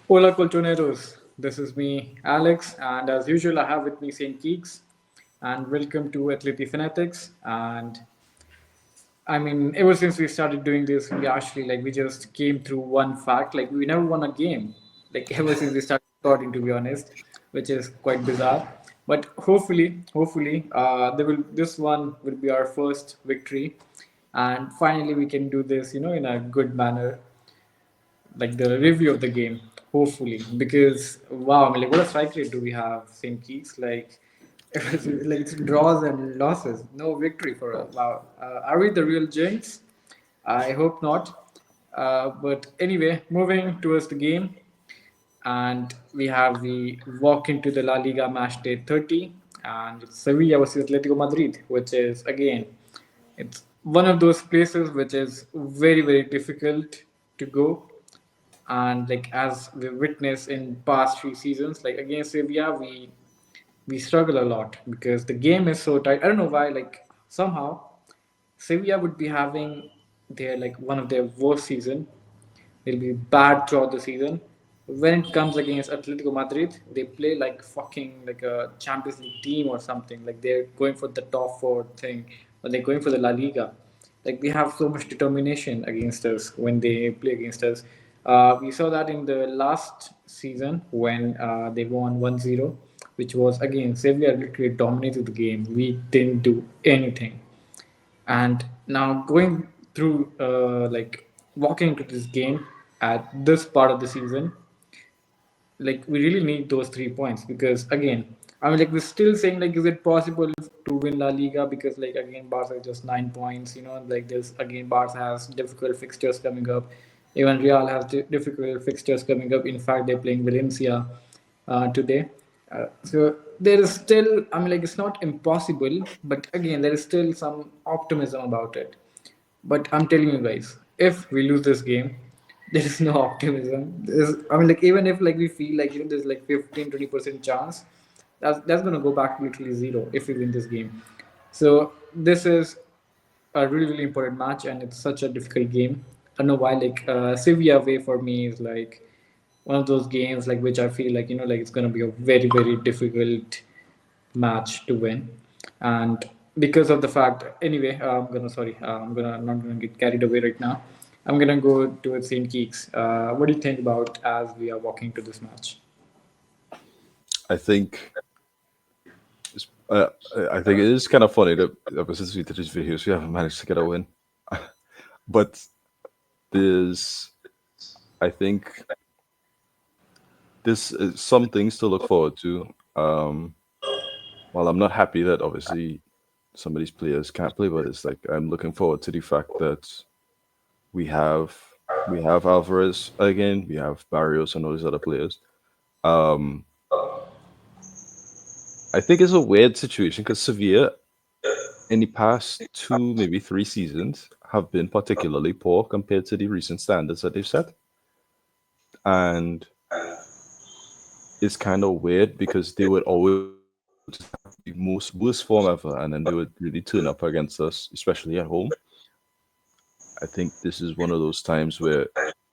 Hola Colchoneros, this is me, Alex, and as usual, I have with me Saint Keeks, and welcome to Atleti Fanatics. And I mean, ever since we started doing this, we actually we just came through one fact, like we never won a game, like ever since we started recording, to be honest, which is quite bizarre. But hopefully, this one will be our first victory, and finally we can do this, in a good manner like the review of the game, hopefully, because wow, I mean, like what a strike rate do we have, St. Keats? Like, like it's draws and losses, no victory for us. Wow, are we the real jinx? I hope not. But anyway, moving towards the game, and we have the walk into the La Liga match day 30, and it's Sevilla versus Atletico Madrid, which is again, it's one of those places which is very difficult to go, and like as we witnessed in past 3 seasons, like against Sevilla, we struggle a lot because the game is so tight. I don't know why. Like somehow, Sevilla would be having their like one of their worst season. They'll be bad throughout the season. When it comes against Atletico Madrid, they play like fucking like a Champions League team or something. Like they're going for the top four thing, or they're going for the La Liga. Like they have so much determination against us when they play against us. We saw that in the last season when they won 1-0, which was again Sevilla literally dominated the game. We didn't do anything. And now going through like walking into this game at this part of the season, like we really need those 3 points because again, I mean, like we're still saying like, is it possible to win La Liga? Because like again, Barca is just 9 points. Like there's again, Barca has difficult fixtures coming up. Even Real has difficult fixtures coming up. In fact, they're playing Valencia today. So there is still, I mean, like it's not impossible, but again, there is still some optimism about it. But I'm telling you guys, if we lose this game, there is no optimism. I mean, like even if like we feel like there's like 15-20% chance, that's gonna go back to literally zero if we win this game. So this is a really important match, and it's such a difficult game. I don't know why. Like Sevilla away for me is like one of those games like which I feel like like it's gonna be a very difficult match to win, and because of the fact, anyway, I'm gonna not gonna get carried away right now. I'm gonna go towards Saint Keeks. What do you think about as we are walking to this match? I think I think it is kind of funny that ever since we did these videos, we haven't managed to get a win. But there's, I think, this is some things to look forward to. While I'm not happy that obviously some of these players can't play, but it's like I'm looking forward to the fact that we have we have Alvarez again, we have Barrios and all these other players. Um, I think it's a weird situation because Sevilla in the past two, maybe 3 seasons, have been particularly poor compared to the recent standards that they've set. And it's kind of weird because they would always have the most worst form ever, and then they would really turn up against us, especially at home. I think this is one of those times where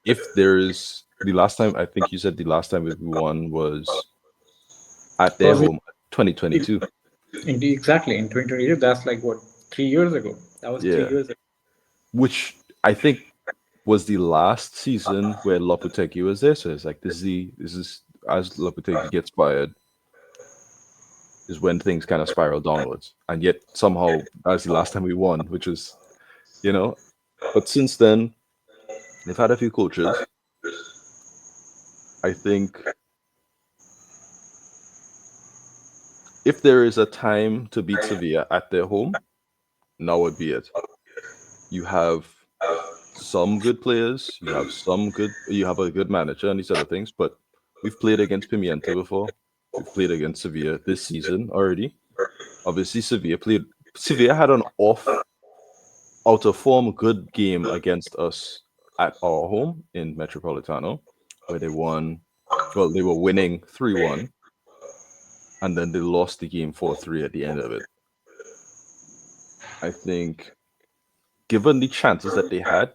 if there is the last time, I think you said the last time we won was at their Was it home, 2022. exactly in 2022? That's like what, 3 years ago? That was three Yeah, years ago. which I think was the last season where Lopetegui was there. So it's like this is as Lopetegui gets fired is when things kind of spiral downwards. And yet somehow that's the last time we won, which was you know. But since then they've had a few coaches. I think if there is a time to beat Sevilla at their home, now would be it. You have some good players, you have a good manager and these other things, but we've played against Pimienta before. We've played against Sevilla this season already. Obviously, Sevilla had an out of form good game against us at our home in Metropolitano, where they won. Well, they were winning 3-1, and then they lost the game 4-3 at the end of it. I think given the chances that they had,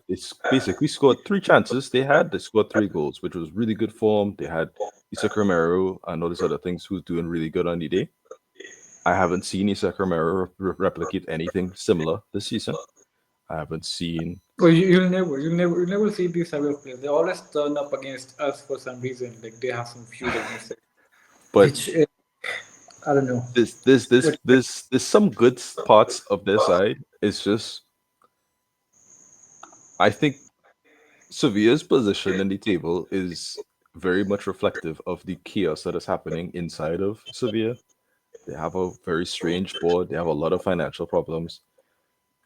basically scored three chances they had. They scored three goals, which was really good form. They had Isak Romero and all these other things who's doing really good on the day. I haven't seen Isak Romero replicate anything similar this season. I haven't seen, Well, you'll never see these type of players. They always turn up against us for some reason. Like they have some feud against it, but which I don't know. What, there's some good parts of their side. It's just I think Sevilla's position in the table is very much reflective of the chaos that is happening inside of Sevilla. They have a very strange board. They have a lot of financial problems.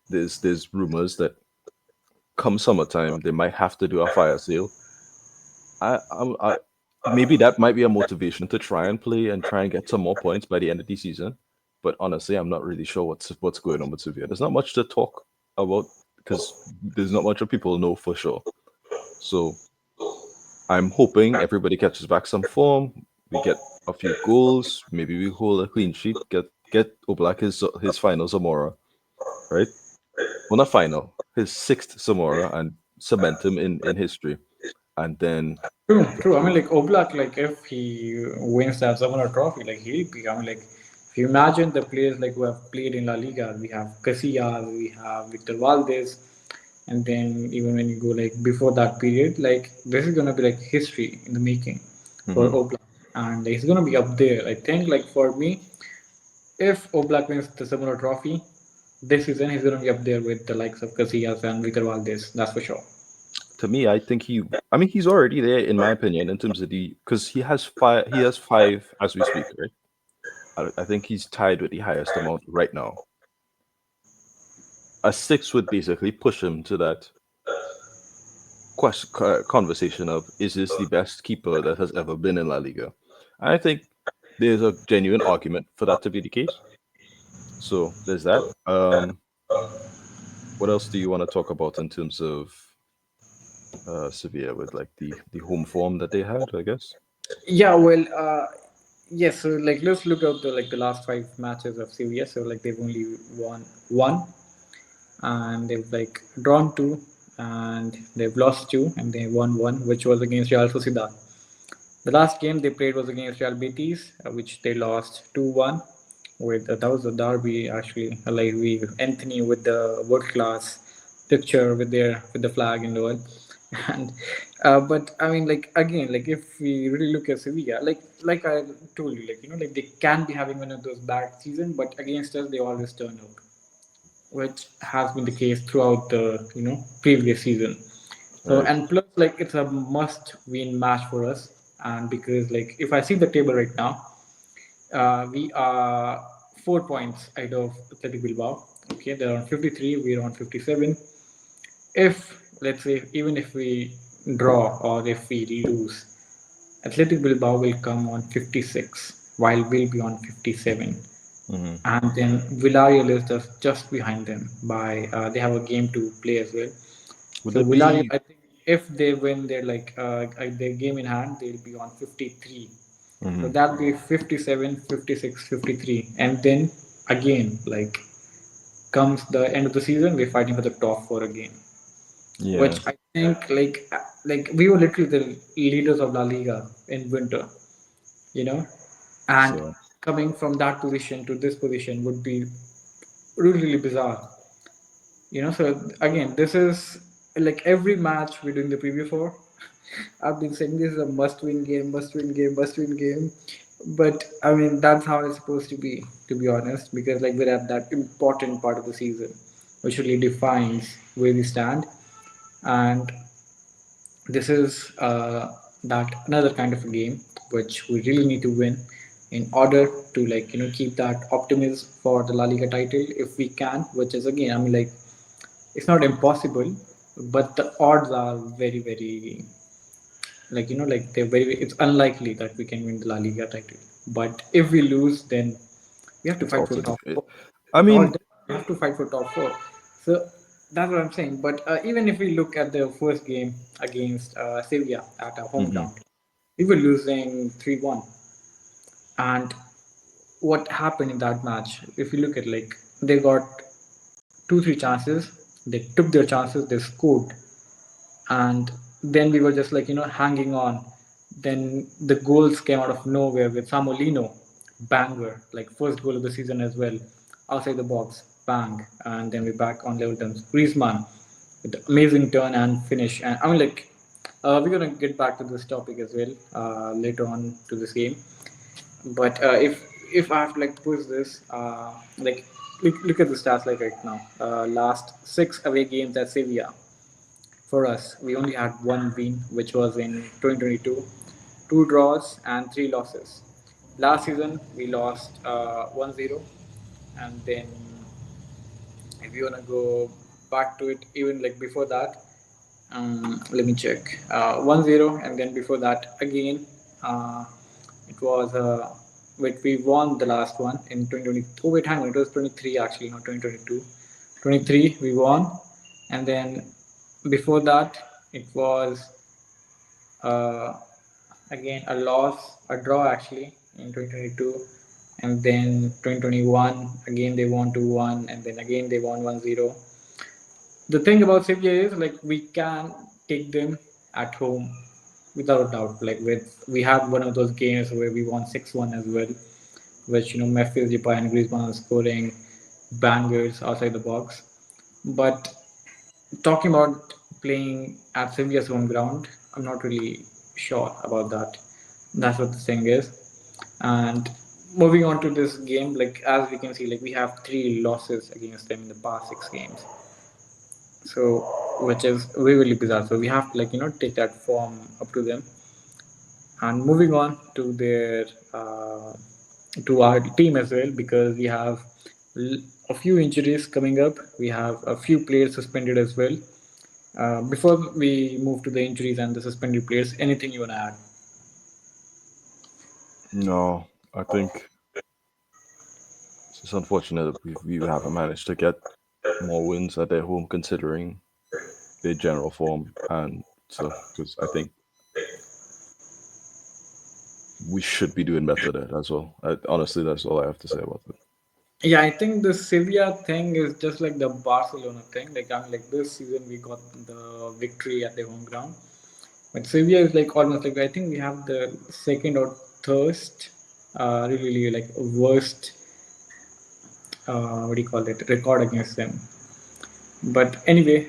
There's rumors that come summertime they might have to do a fire sale. I maybe that might be a motivation to try and play and try and get some more points by the end of the season. But honestly, I'm not really sure what's going on with Sevilla. There's not much to talk about because there's not much of people know for sure. So I'm hoping everybody catches back some form. We get a few goals. Maybe we hold a clean sheet. Get Oblak his final Zamora, right? Well, not final, his sixth Zamora, and cement him in history. And then true, go true. I mean, to like Oblak, like if he wins that Zamora Trophy, like he'll be. I mean, like if you imagine the players like who have played in La Liga, we have Casillas, we have Victor Valdez, and then even when you go like before that period, like this is gonna be like history in the making for hmm Oblak, and he's gonna be up there. I think like for me, if Oblak wins the Zamora Trophy this season, he's gonna be up there with the likes of Casillas and Victor Valdez. That's for sure. to me, I think I mean, he's already there in my opinion in terms of because he has five as we speak, right? I think he's tied with the highest amount right now. A six would basically push him to that conversation of is this the best keeper that has ever been in La Liga? I think there's a genuine argument for that to be the case. So there's that. What else do you want to talk about in terms of Sevilla with like the home form that they had? I guess. Yeah, well, yes. So like, let's look at the last five matches of Sevilla. So like, they've only won one, and they've like drawn two, and they've lost two, and they won one, which was against Real Sociedad. The last game they played was against Real Betis, which they lost 2-1. With that was a derby actually. Like we Anthony with the world class picture with the flag and all, and but I mean like again like if we really look at Sevilla, like I told you, like like they can be having one of those bad seasons, but against us they always turn up, which has been the case throughout the previous season. So Right. and plus like it's a must win match for us, and because like if I see the table right now, we are 4 points ahead of Athletic Bilbao. Okay, they're on 53, we're on 57. If let's say even if we draw or if we lose, Athletic Bilbao will come on 56, while we'll be on 57, hmm and then Villarreal is just behind them by they have a game to play as well. Would So it Villarreal, be? I think if they win their game in hand, they'll be on 53. So hmm that'll be 57, 56, 53, and then again like comes the end of the season, we're fighting for the top four again, Yeah. which I think like we were literally the leaders of La Liga in winter, you know, and So coming from that position to this position would be really, really bizarre. So again, this is like every match we're doing the preview for. I've been saying this is a must-win game, must-win game, must-win game. But I mean, that's how it's supposed to be honest, because like we're at that important part of the season, which really defines where we stand, and this is that another kind of a game which we really need to win in order to keep that optimism for the La Liga title if we can, which is again I mean like it's not impossible, but the odds are very very like they're very it's unlikely that we can win the La Liga title. But if we lose, then we have to it's fight for also top four. I Or mean, we have to fight for top four. So that's what I'm saying. But even if we look at the first game against Sevilla at our hmm hometown, we were losing 3-1. And what happened in that match? If you look at like they got two three chances, They took their chances, they scored, and then we were just like hanging on. Then the goals came out of nowhere with Lino, banger, like first goal of the season as well, outside the box, bang, and then we're back on level terms. Griezmann with amazing turn and finish, and I mean like we're gonna get back to this topic as well later on to this game. But if I have to like push this, like look at the stats like right now. Last six away games at Sevilla for us, we only had one win, which was in 2022, two draws and three losses. Last season, we lost 1-0, and then if you want to go back to it, even like before that, let me check 1-0, and then before that again, it was wait, we won the last one in 2020. Oh, wait, hang on, it was 23 actually, not 2022. 23, we won, and then before that, it was uh, again a loss, a draw actually in 2022, and then 2021 again they won 2-1, and then again they won 1-0. The thing about Sevilla is like we can take them at home without a doubt. Like we had one of those games where we won 6-1 as well, which Memphis Depay and Griezmann are scoring bangers outside the box. But talking about playing at Sevilla's home ground, I'm not really sure about that. That's what the thing is. And moving on to this game, like as we can see, like we have three losses against them in the past six games. So which is really, really bizarre. So we have to like take that form up to them. And moving on to their to our team as well, because we have a few injuries coming up. We have a few players suspended as well. Before we move to the injuries and the suspended players, anything you want to add? No, I think it's just unfortunate that we haven't managed to get more wins at their home, considering their general form and stuff. Because I think we should be doing better there as well. Honestly, that's all I have to say about it. Yeah, I think the Sevilla thing is just like the Barcelona thing. Like I mean, like this season we got the victory at the home ground, but Sevilla is like almost like I think we have the second or third, really like worst, what do you call it, record against them. But anyway,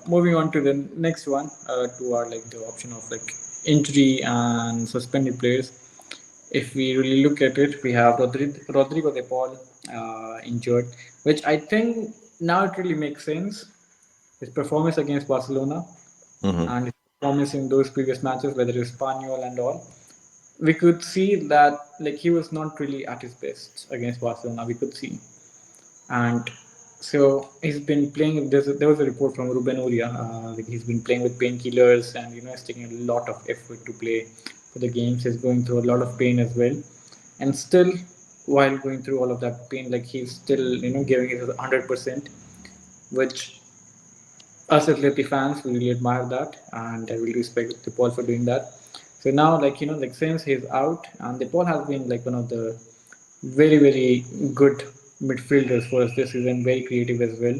moving on to the next one, to our like the option of like injury and suspended players. If we really look at it, we have Rodrigo de Paul injured, which I think now it really makes sense. His performance against Barcelona Mm-hmm. and his performance in those previous matches, whether it's Spaniel and all, we could see that like he was not really at his best against Barcelona. We could see, and so he's been playing. There was a report from Ruben Uria. Like he's been playing with painkillers, and he's taking a lot of effort to play for the games. He's going through a lot of pain as well, and still, while going through all of that pain, like he's still giving it 100%, which us Atleti fans we really admire that, and I really respect De Paul for doing that. So now, like like since he's out, and De Paul has been like one of the very very good midfielders for us this season, very creative as well,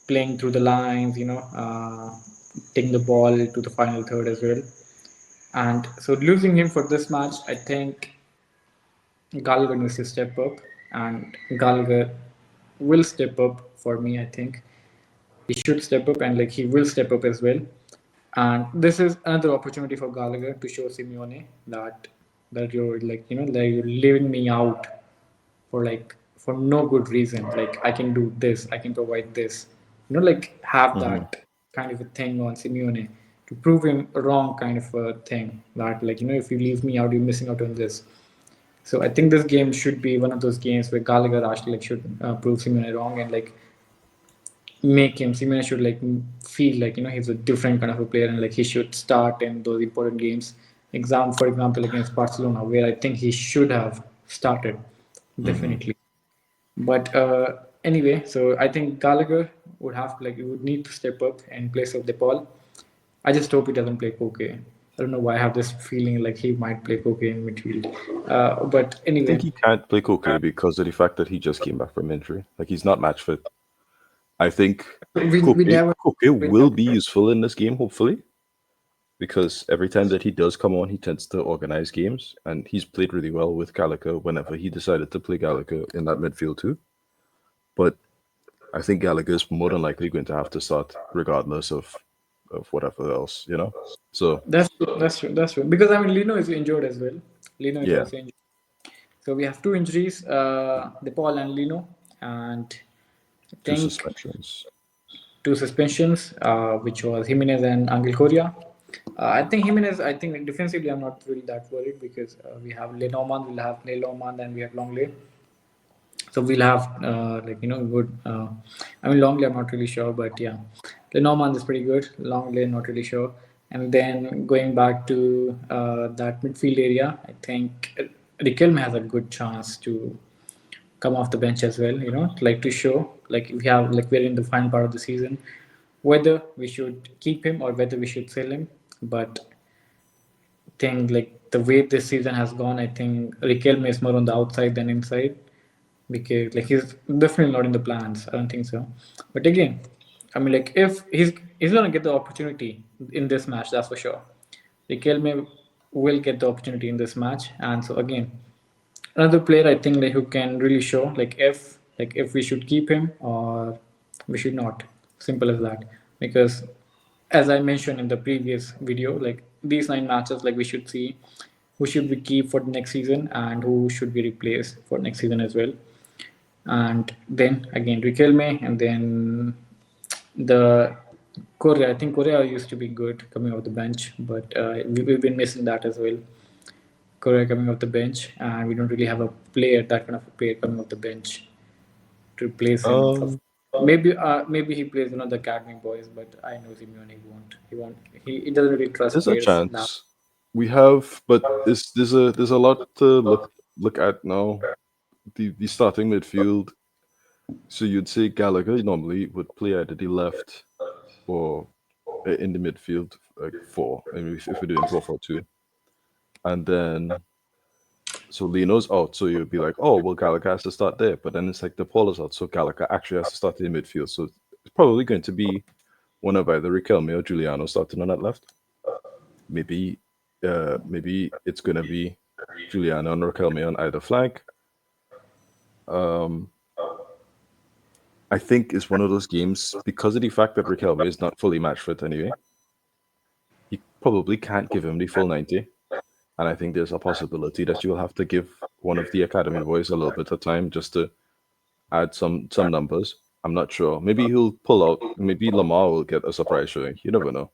playing through the lines, taking the ball to the final third as well. And so losing him for this match, I think Gallagher needs to step up, and Gallagher will step up for me. I think he should step up, and like he will step up as well. And this is another opportunity for Gallagher to show Simeone that you're like that you're leaving me out for for no good reason. Like I can do this, I can provide this. Like have Mm-hmm. that kind of a thing on Simeone to prove him wrong, kind of a thing. That like if you leave me out, you're missing out on this. So I think this game should be one of those games where Gallagher actually like should prove Simeone wrong, and like make him Simeone should like feel like he's a different kind of a player, and like he should start in those important games. For example, against Barcelona, where I think he should have started Mm-hmm. definitely. But anyway, so I think Gallagher would have like would need to step up in place of DePaul. I just hope he doesn't play Koke. I don't know why I have this feeling like he might play Koke in midfield. But I think anyway, he can't play Koke because of the fact that he just came back from injury. Like he's not match fit. I think We never. Koke We will never be useful in this game, hopefully, because every time that he does come on, he tends to organize games, and he's played really well with Gallagher whenever he decided to play Gallagher in that midfield too. But I think Gallagher's more than likely going to have to start regardless of whatever else, you know? So That's true. That's true. That's true. Because I mean, Lino is injured as well. Lino is yeah, also injured. So we have two injuries, De Paul and Lino, and I two think suspensions. two suspensions, which was Jimenez and Angel Correa. I think Jimenez. I think defensively, I'm not really that worried because we have Lenormand, and we have Longley. So we'll have good. I mean, Longley, I'm not really sure, but yeah, Lenormand is pretty good. Longley, not really sure. And then going back to that midfield area, I think Riquelme has a good chance to come off the bench as well. Like to show like we have like we're in the final part of the season, whether we should keep him or whether we should sell him. But I think like the way this season has gone, I think Riquelme is more on the outside than inside because like he's definitely not in the plans. I don't think so. But again, I mean like if he's gonna get the opportunity in this match, that's for sure. Riquelme will get the opportunity in this match, and so again, another player I think like who can really show like if we should keep him or we should not. Simple as that. Because as I mentioned in the previous video, like these 9 matches, like we should see who should we keep for the next season and who should be replaced for next season as well. And then again Riquelme, and then the Korea. I think Korea used to be good coming off the bench, but we've been missing that as well. Korea coming off the bench, and we don't really have a player that kind of a player coming off the bench to replace him. Um, Maybe he plays one of the academy boys, but I know Simeone he won't. He won't. He doesn't really trust there's a players that. chance we have, but there's a lot to look at now. The starting midfield. So you'd say Gallagher normally would play either the left or in the midfield, like four. I mean, if we're doing 4-4-2, and then so Lino's out, so you'd be like, oh well, Gallagher has to start there. But then it's like the Paul is out, so Gallagher actually has to start in midfield. So it's probably going to be one of either Riquelme or Giuliano starting on that left. Maybe it's gonna be Giuliano and Riquelme on either flank. Um, I think it's one of those games because of the fact that Riquelme is not fully match fit anyway. You probably can't give him the full 90. And I think there's a possibility that you'll have to give one of the academy boys a little bit of time just to add some numbers. I'm not sure. Maybe he'll pull out. Maybe Lamar will get a surprise showing. You never know.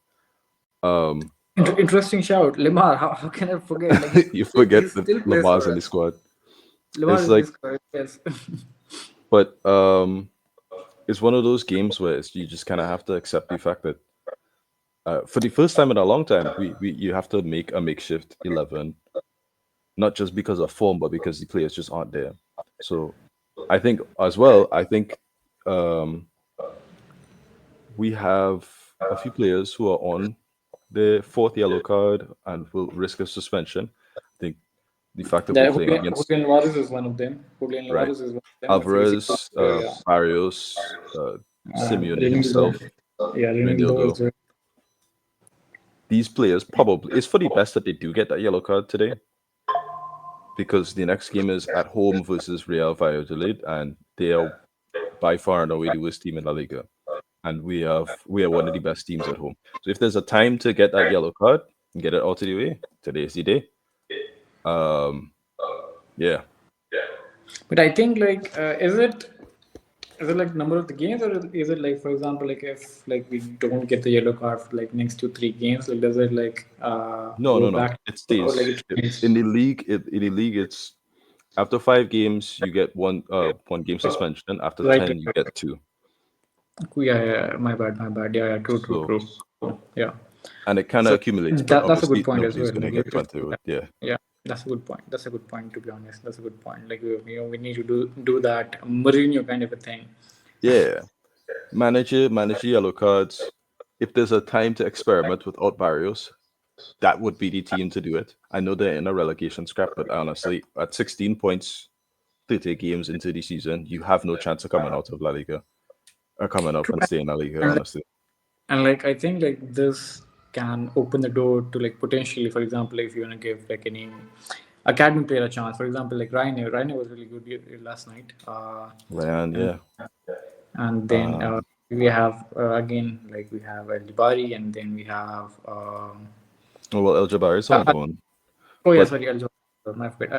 Um, Interesting shout, Lemar. How can I forget? Like he's you still, he forget that still plays Lamar's for in the us. squad. Lemar It's is in like, this squad. Yes. but it's one of those games where you just kind of have to accept the fact that for the first time in a long time, we you have to make a makeshift 11, not just because of form, but because the players just aren't there. So I think as well, I think um, we have a few players who are on the fourth yellow card and will risk a suspension. I think the fact that we're That playing against Julian Alvarez is one of them. Julian right Alvarez is one of them. If you see, Alvarez, yeah. Barrios, Simeone Renildo. himself, Yeah, Renildo Renildo. as well. These players probably it's for the best that they do get that yellow card today because the next game is at home versus Real Valladolid, and they are by far and away the worst team in La Liga, and we are one of the best teams at home. So if there's a time to get that yellow card and get it out of the way, today's the day. Yeah, But I think like is it like number of the games, or is it like, for example, like if like we don't get the yellow card for like next 2 3 games, like does it like no, go no, no. back, It or like stays it remains? in the league. In the league, it's after 5 games you get one game suspension. After Right, 10, you right, get two. yeah, yeah, my bad, my bad. Yeah, yeah, true, true, So true. Yeah. and it kind of So accumulates, but that's a good obviously point as nobody's well. going to Like get if 20 yeah, with yeah. yeah, that's a good point. That's a good point, to be honest. That's a good point. Like we need to do that Mourinho kind of a thing. Yeah. Manage your yellow cards. If there's a time to experiment without Barrios, that would be the team to do it. I know they're in a relegation scrap, but honestly, at 16 points, 30 games into the season, you have no chance of coming out of La Liga. are coming up True. and staying in the Liga, And honestly. and like I think like this can open the door to like potentially, for example, if you want to give like any academy player a chance. For example, like Rainer was really good last night. Ryan, And yeah. and then Um, we have again like we have El Dibari, and then we have well, El Jabari is on uh, loan, oh yeah, but sorry, my bad.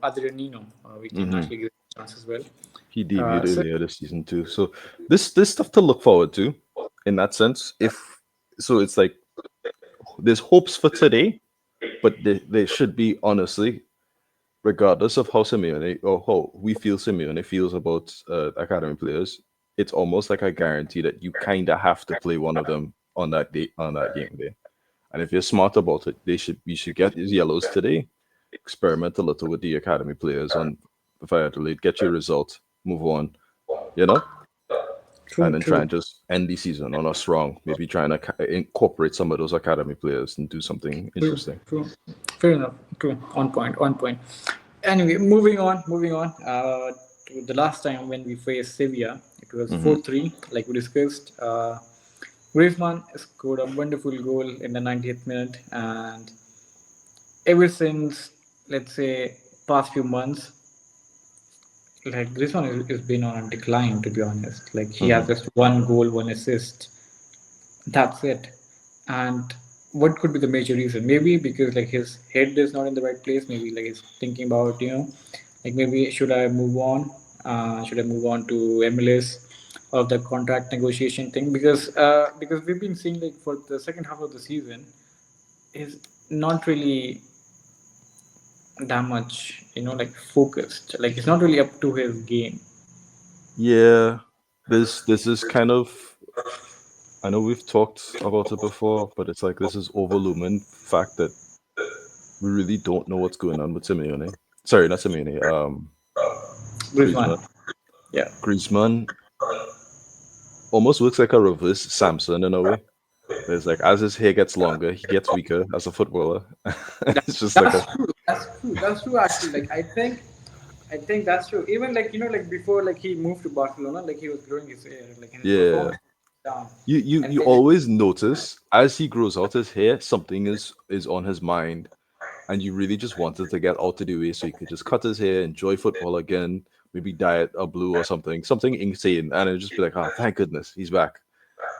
Adrianino. We can mhm, actually give it a chance as well. he debuted So earlier this season too. So this stuff to look forward to in that sense. If so, it's like there's hopes for today, but they should be honestly, regardless of how Simeone or how we feel Simeone feels about academy players, it's almost like a guarantee that you kind of have to play one of them on that day on that game day. And if you're smart about it, they should you should get his yellows today. Experiment a little with the academy players on the fire delete, get your result, move on, you know, and true, then try true. and just end the season on a strong. Maybe trying to incorporate some of those academy players and do something True, interesting. true. Fair enough. True. On point. On point. Anyway, moving on. Moving on. To the last time when we faced Sevilla, it was Hmm. 4-3, like we discussed. Griezmann scored a wonderful goal in the 90th minute, and ever since, let's say, past few months, like Griezmann is been on a decline. To be honest, like he has Hmm. just one goal, one assist. That's it. And what could be the major reason? Maybe because like his head is not in the right place. Maybe like he's thinking about like maybe should I move on? Should I move on to MLS of the contract negotiation thing? Because we've been seeing like for the second half of the season is not really that much like focused. Like it's not really up to his game. Yeah, this is kind of I know we've talked about it before, but it's like this is overlooming fact that we really don't know what's going on with Simeone. Sorry, not Simeone. Griezmann, Griezmann. yeah. Griezmann almost looks like a reverse Samson in a way. It's like as his hair gets longer, he gets weaker as a footballer. That, It's just like a that's true. That's true. That's true. Actually, like I think that's true. Even like like before like he moved to Barcelona, like he was growing his hair, like and his yeah. performance down, You and you then always notice as he grows out his hair, something is on his mind, and you really just wanted to get out of the way so he could just cut his hair, enjoy football again, maybe dye it a blue or something insane, and it'd just be like, oh, thank goodness he's back.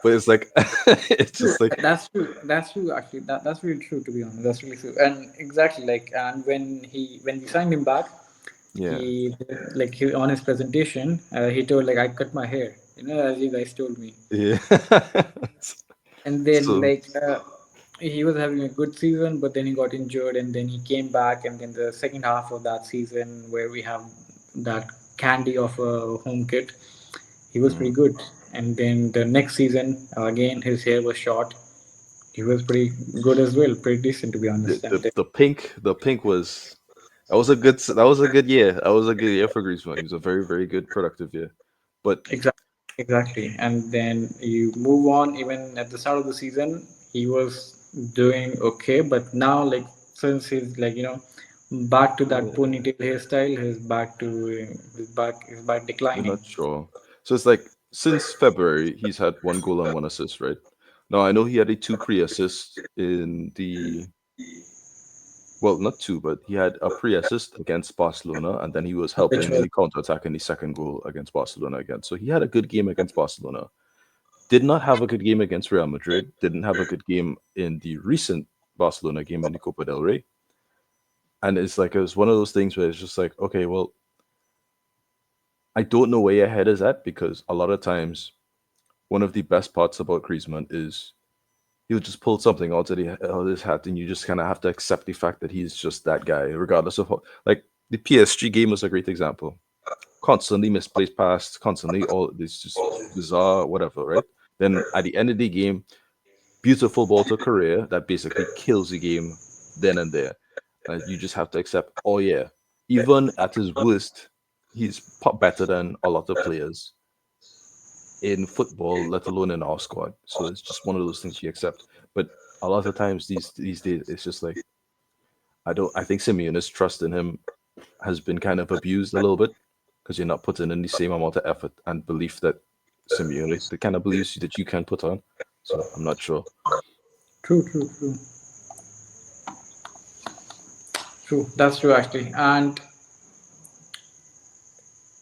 But it's like it's true. just like That's true. That's true. Actually, that's really true. To be honest, that's really true. And exactly like and when we signed him back, yeah, on his presentation, he told like I cut my hair, as you guys told me. yeah. And then So he was having a good season, but then he got injured, and then he came back, and then the second half of that season where we have that candy of a home kit, he was pretty mm, good. And then the next season again his hair was short, he was pretty good as well, pretty decent to be the, honest. the And then, the pink was that was a good year. That was a good year for Griezmann. He was a very good productive year. But exactly, and then you move on. Even at the start of the season he was doing okay, but now like since he's back to that yeah, ponytail hairstyle, he's back you're declining. not sure. So it's like since February, he's had one goal and one assist, right? Now I know he had a two pre-assists in the well, not two, but he had a pre-assist against Barcelona, and then he was Which helping in was the counter-attack in the second goal against Barcelona again. So he had a good game against Barcelona. Did not have a good game against Real Madrid. Didn't have a good game in the recent Barcelona game in the Copa del Rey. And it's like it was one of those things where it's just like, okay, well, I don't know where your head is at because a lot of times one of the best parts about Griezmann is he'll just pull something out of his hat, and you just kind of have to accept the fact that he's just that guy, regardless of how. Like the PSG game was a great example. Constantly misplaced pass, constantly all this just bizarre whatever, right? Then at the end of the game, beautiful ball to Korea that basically kills the game then and there. And you just have to accept, oh yeah, even at his worst, he's better than a lot of players in football, let alone in our squad. So it's just one of those things you accept. But a lot of times these days, it's just like I don't. I think Simeone's trust in him has been kind of abused a little bit because you're not putting in the same amount of effort and belief that Simeone, the kind of beliefs that you can put on. So I'm not sure. True, true, true, true. That's true actually. And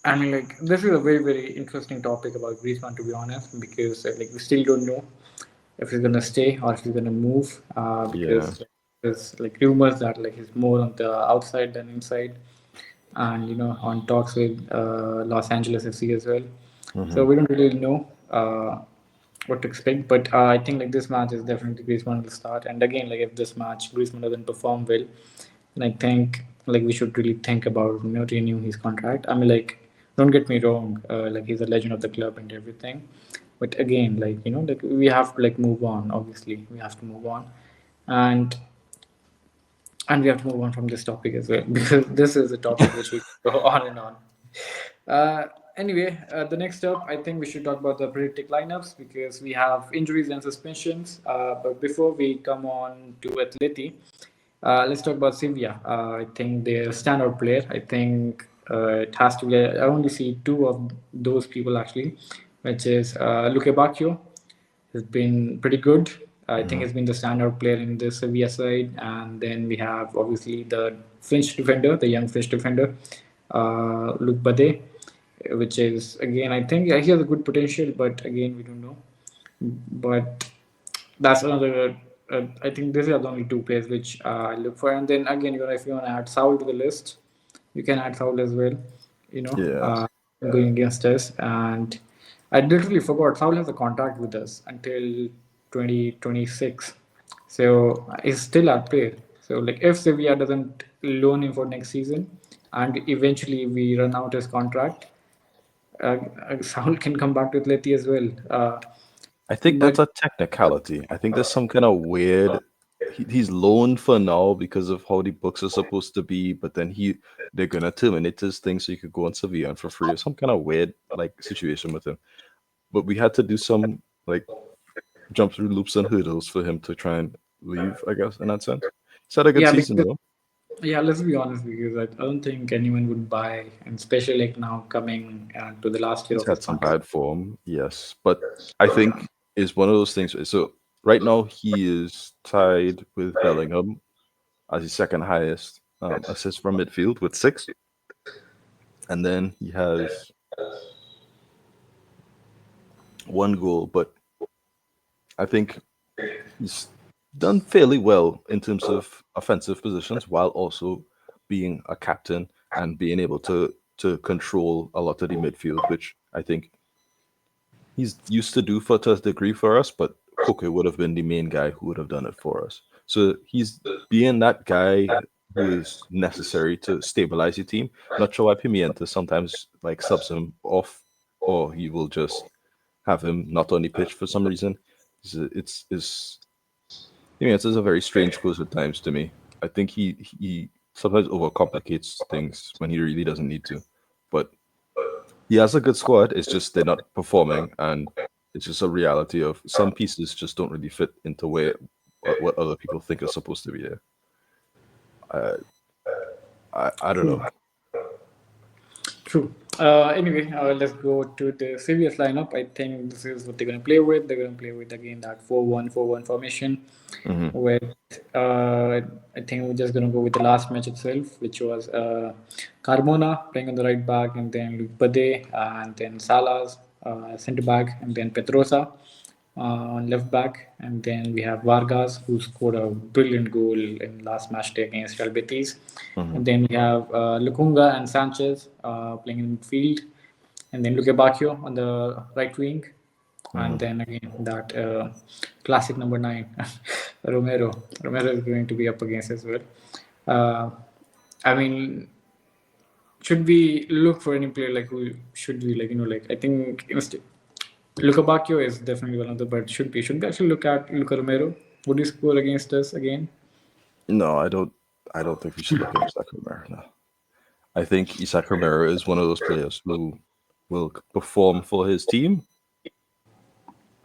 I mean, like, this is a very, very interesting topic about Griezmann, to be honest, because like we still don't know if he's gonna stay or if he's gonna move. Yeah. Because there's like rumors that like he's more on the outside than inside, and on talks with Los Angeles FC as well. So Hmm. we don't really know what to expect. But I think like this match is definitely Griezmann will start. And again, like if this match Griezmann doesn't perform well, then I think like we should really think about renewing his contract. I mean, like, don't get me wrong, like he's a legend of the club and everything. But again, like like we have to like move on. Obviously, we have to move on, and we have to move on from this topic as well because this is a topic which we go on and on. Uh, anyway, the next up, I think we should talk about the predicted lineups because we have injuries and suspensions. But before we come on to Atleti, let's talk about Sevilla. I think their standout player. I think it has to be. I only see two of those people actually, which is Luke Bacchio. Has been pretty good. I think Hmm. he's been the standout player in the Sevilla side. And then we have obviously the French defender, the young French defender, Luc Bade, which is again I think he has a good potential, but again we don't know. But that's another. I think these are the only two players which I look for. And then again, if you want to add Saul to the list, you can add Saul as well. You know, Yeah. uh, going against us. And I literally forgot Saul has a contract with us until 2026, so he's still our player. So like if Sevilla doesn't loan him for next season, and eventually we run out his contract, Saul can come back to Atleti as well. I think that's But a technicality. I think there's some kind of weird. He's loaned for now because of how the books are supposed to be, but then they're gonna terminate his thing so he could go on Sevilla for free or some kind of weird like situation with him. But we had to do some like jump through loops and hurdles for him to try and leave. I guess in that sense, he's had a good yeah, season because though. yeah, let's be honest, because I don't think anyone would buy, and especially like now coming to the last year He's of his had some contract. bad form, yes, but I think is one of those things. So right now he is tied with Bellingham as his second highest assist from midfield with 6, and then he has 1 goal. But I think he's done fairly well in terms of offensive positions, while also being a captain and being able to control a lot of the midfield, which I think he's used to do for to a degree for us, but Koke would have been the main guy who would have done it for us. So he's being that guy who is necessary to stabilize your team. Not sure why Pimienta sometimes like subs him off, or he will just have him not on the pitch for some reason. It's Pimienta is a very strange coach at times to me. I think he sometimes overcomplicates things when he really doesn't need to, but he has a good squad. It's just they're not performing, and it's just a reality of some pieces just don't really fit into where what other people think is supposed to be there. I I don't True. know. True. Anyway, let's go to the Sevilla's lineup. I think this is what they're going to play with. They're going to play with again that 4-1-4-1 formation. Hmm. With I think we're just going to go with the last match itself, which was Carmona playing on the right back, and then Luke Bade, and then Salas centre back, and then Petrosa on left back, and then we have Vargas who scored a brilliant goal in last match day against Real Betis, Hmm. and then we have Lucunga and Sanchez playing in midfield, and then Luke Bacchio on the right wing, and Hmm. then again that classic number 9, Romero. Romero is going to be up against as well. Uh, I mean, should we look for any player like who should we like like I think Luka Bacchio is definitely one of the, but should we actually look at Luca Romero? Would he score against us again? No, I don't. I don't think we should look at Isaac Romero. No, I think Isaac Romero is one of those players who will perform for his team,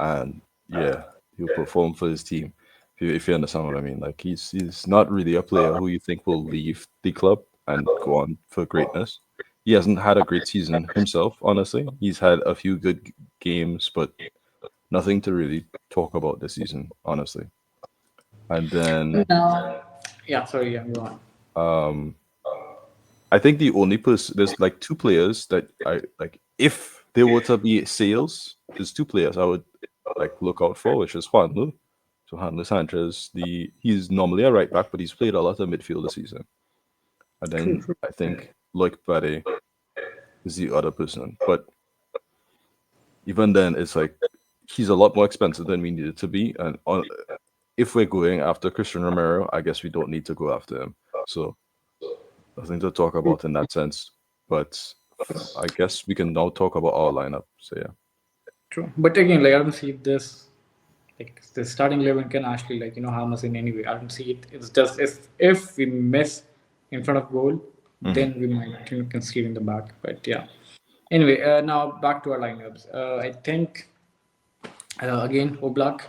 and yeah, he'll perform for his team. If you understand what I mean, like he's not really a player who you think will leave the club and go on for greatness. He hasn't had a great season himself, honestly. He's had a few good games, but nothing to really talk about this season, honestly. And then Yeah, sorry, yeah, go on. um, I think the only person there's like two players that I like. If there were to be sales, there's two players I would like look out for, which is Juanlu. So Juanlu Sanchez, he's normally a right back, but he's played a lot of midfield this season. And True, then true. I think Loic Bade is the other person. But even then, it's like he's a lot more expensive than we needed to be. And if we're going after Christian Romero, I guess we don't need to go after him. So nothing to talk about in that sense. But I guess we can now talk about our lineup. So yeah. True. But again, like I don't see this like the starting 11 can actually harm us in any way. I don't see it. It's just if we miss in front of goal, then we might concede in the back. But yeah. Anyway, now back to our lineups. I think again Oblak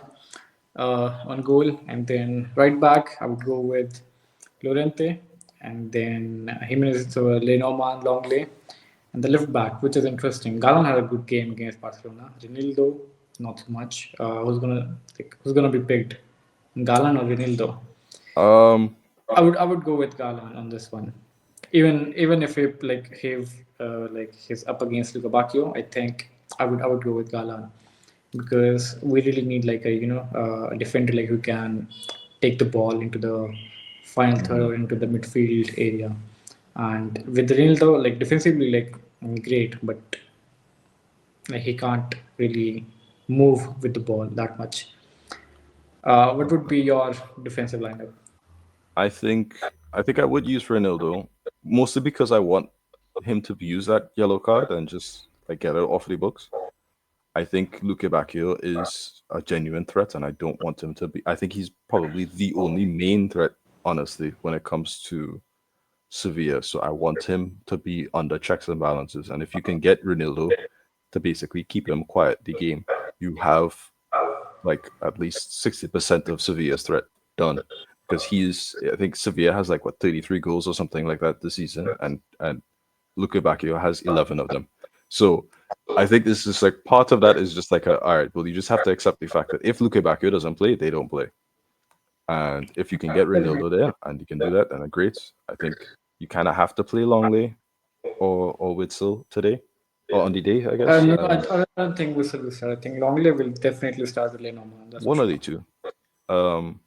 on goal, and then right back I would go with Lorente, and then Jimenez, so Lenormand, Longley, and the left back, which is interesting. Galan had a good game against Barcelona. Ronaldo, not so much. Who's gonna be picked? Galan or Ronaldo? Um, I would go with Galan on this one. Even if he he's up against Luka Bacchio, I think I would go with Galan because we really need like a defender like who can take the ball into the final third or into the midfield area. And with Ronaldo, like defensively, like great, but like he can't really move with the ball that much. What would be your defensive lineup? I think I would use Ronaldo mostly because I want him to use that yellow card and just like get it off the books. I think Luke Bacchio is a genuine threat, and I don't want him to be. I think he's probably the only main threat, honestly, when it comes to Sevilla. So I want him to be under checks and balances. And if you can get Ronaldo to basically keep him quiet the game, you have like at least 60% of Sevilla's threat done. Because I think Sevilla has like what 33 goals or something like that this season, and Luka Bacchio has 11 of them. So I think this is like part of that is just like all right, well you just have to accept the fact that if Luka Bacchio doesn't play, they don't play. And if you can get Ronaldo there and you can do that, then great. I think you kind of have to play Longley or Witzel today or on the day, I guess. No, I don't think Whistle will start. I think Longley will definitely start with Lenormand. That's for One of sure. the two. Um,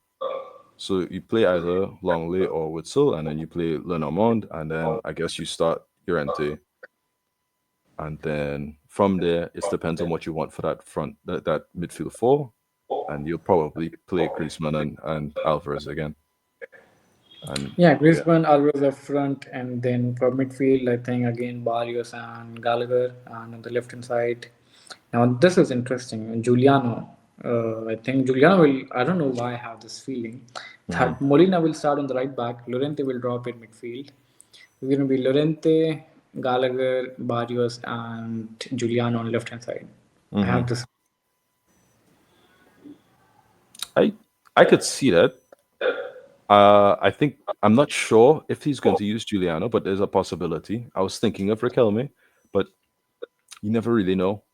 so you play either Longley or Witzel, and then you play Lenormand, and then I guess you start Llorente. And then from there, it depends on what you want for that that midfield four, and you'll probably play Griezmann and Alvarez again. And Yeah, yeah, Griezmann always up front, and then for midfield, I think again Barrios and Gallagher, and on the left hand side. Now this is interesting. Giuliano, I think Giuliano will. I don't know why I have this feeling that Molina will start on the right back. Lorente will drop in midfield. It's going to be Lorente, Gallagher, Barrios, and Giuliano on left hand side. I have this. I could see that. I think I'm not sure if he's going to use Giuliano, but there's a possibility. I was thinking of Riquelme, but you never really know.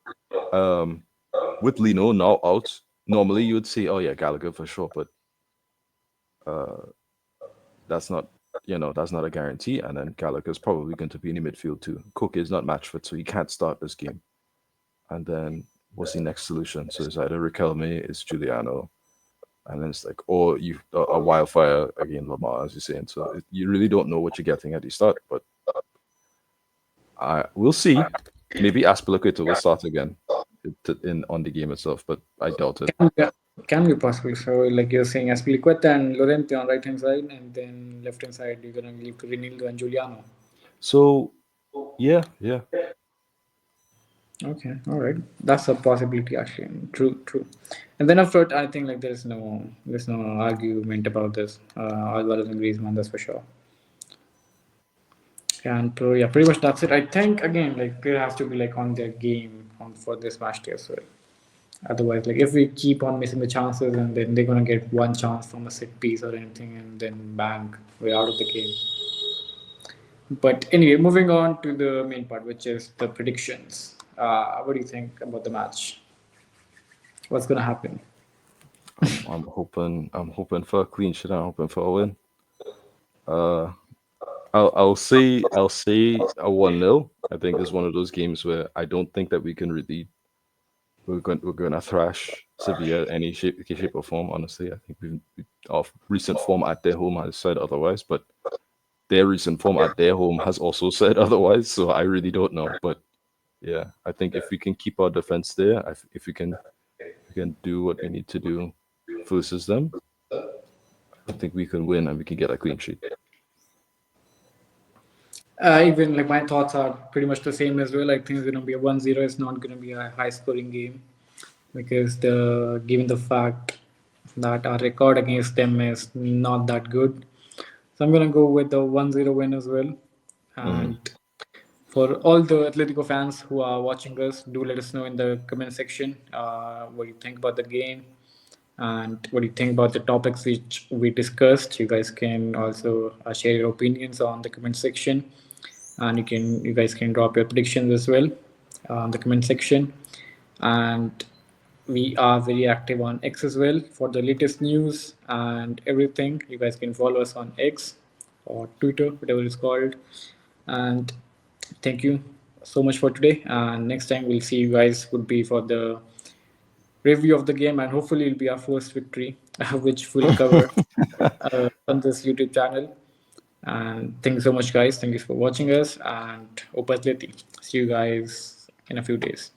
With Lino now out, normally you would say, "Oh yeah, Gallagher for sure," but that's not, that's not a guarantee. And then Gallagher's probably going to be in the midfield too. Cook is not match fit, so he can't start this game. And then what's the next solution? So it's either Riquelme, it's Giuliano, and then it's like, or you a wildfire again, Lamar, as you're saying. So you really don't know what you're getting at the start, but we'll see. Maybe Aspilicueta will start again on the game itself, but I doubt it. Can be possible. So, like you're saying, Aspilicueta and Lorente on right hand side, and then left hand side, you're gonna leave to Ronaldo and Giuliano. So yeah. Okay, all right. That's a possibility, actually. True, true. And then after it, I think like there's no argument about this. Alvarez and Griezmann, that's for sure. And yeah, pretty much that's it. I think again, like player has to be like on their game on for this match day as well. Otherwise, like if we keep on missing the chances and then they're gonna get one chance from a set piece or anything and then bang, we're out of the game. But anyway, moving on to the main part, which is the predictions. What do you think about the match? What's gonna happen? I'm hoping for a clean sheet. I'm hoping for a win. Uh, I'll say a 1-0. I think is one of those games where I don't think that we can really we're gonna thrash Sevilla any shape or form. Honestly, I think our recent form at their home has said otherwise, but their recent form at their home has also said otherwise. So I really don't know. But yeah, I think if we can keep our defense there, if we can do what we need to do versus them, I think we can win and we can get a clean sheet. Even like my thoughts are pretty much the same as well. I think it's gonna be a 1-0. It's not gonna be a high scoring game because given the fact that our record against them is not that good. So I'm gonna go with the 1-0 win as well. Mm-hmm. And for all the Atletico fans who are watching us, do let us know in the comment section what you think about the game and what you think about the topics which we discussed. You guys can also share your opinions on the comment section, and you guys can drop your predictions as well on the comment section. And we are very active on X as well for the latest news and everything. You guys can follow us on X or Twitter, whatever it's called. And thank you so much for today. And next time we'll see you guys would be for the review of the game, and hopefully it'll be our first victory, which we'll cover on this YouTube channel. And thank you so much, guys. Thank you for watching us, and Opa Atleti. See you guys in a few days.